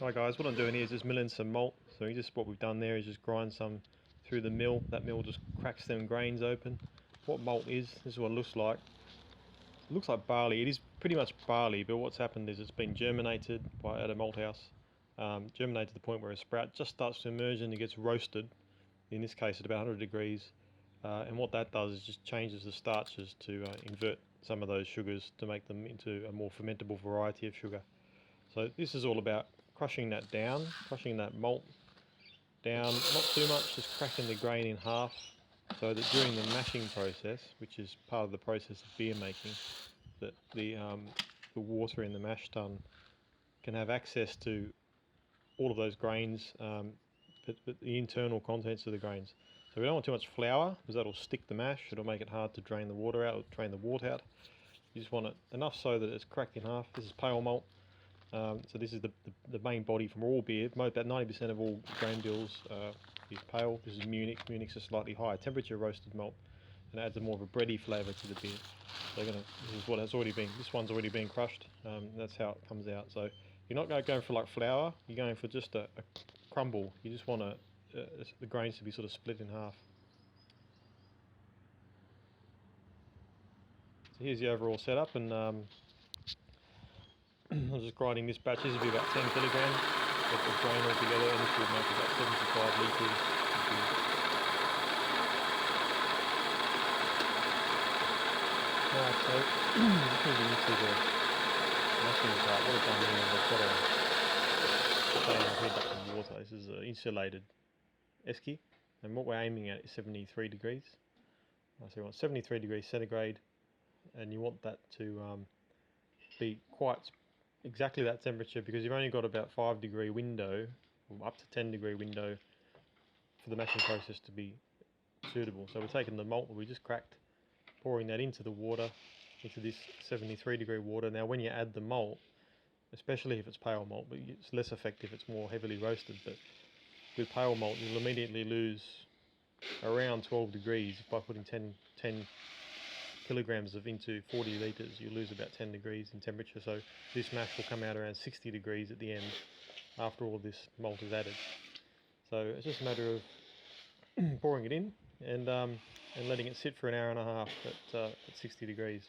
Hi guys, what I'm doing here is just milling some malt. So what we've done there is just grind some through the mill. That mill just cracks them grains open. What malt is, this is what it looks like. It looks like barley. It is pretty much barley, but what's happened is it's been germinated at a malt house. Germinated to the point where a sprout just starts to emerge and it gets roasted, in this case at about 100 degrees. And what that does is just changes the starches to invert some of those sugars to make them into a more fermentable variety of sugar. So this is all about crushing that down, crushing that malt down, not too much, just cracking the grain in half so that during the mashing process, which is part of the process of beer making, that the water in the mash tun can have access to all of those grains, but the internal contents of the grains. So we don't want too much flour because that'll stick the mash, it'll make it hard to drain the water out, or drain the wort out. You just want it enough so that it's cracked in half. This is pale malt. So this is the main body from all beer. About 90% of all grain bills is pale. This is Munich. Munich's a slightly higher temperature roasted malt, and it adds a more of a bready flavour to the beer. So this is what has already been. This one's already been crushed. That's how it comes out. So you're not going for like flour. You're going for just a crumble. You just want the grains to be sort of split in half. So here's the overall setup, and I'm just grinding this batch. This will be about 10 kilograms of the grain altogether, and this will make about 75 litres. Alright, so moving into the mashing part, what I've done here is I've got a container heat up some water. This is an insulated esky, and what we're aiming at is 73 degrees. So you want 73 degrees centigrade, and you want that to be quite exactly that temperature, because you've only got about 5-degree window, or up to 10-degree window, for the mashing process to be suitable. So we're taking the malt that we just cracked, pouring that into the water, into this 73-degree water. Now when you add the malt, especially if it's pale malt, but it's less effective, it's more heavily roasted, but with pale malt you'll immediately lose around 12 degrees by putting 10 kilograms into 40 litres. You lose about 10 degrees in temperature, so this mash will come out around 60 degrees at the end after all this malt is added. So it's just a matter of pouring it in and letting it sit for an hour and a half at 60 degrees.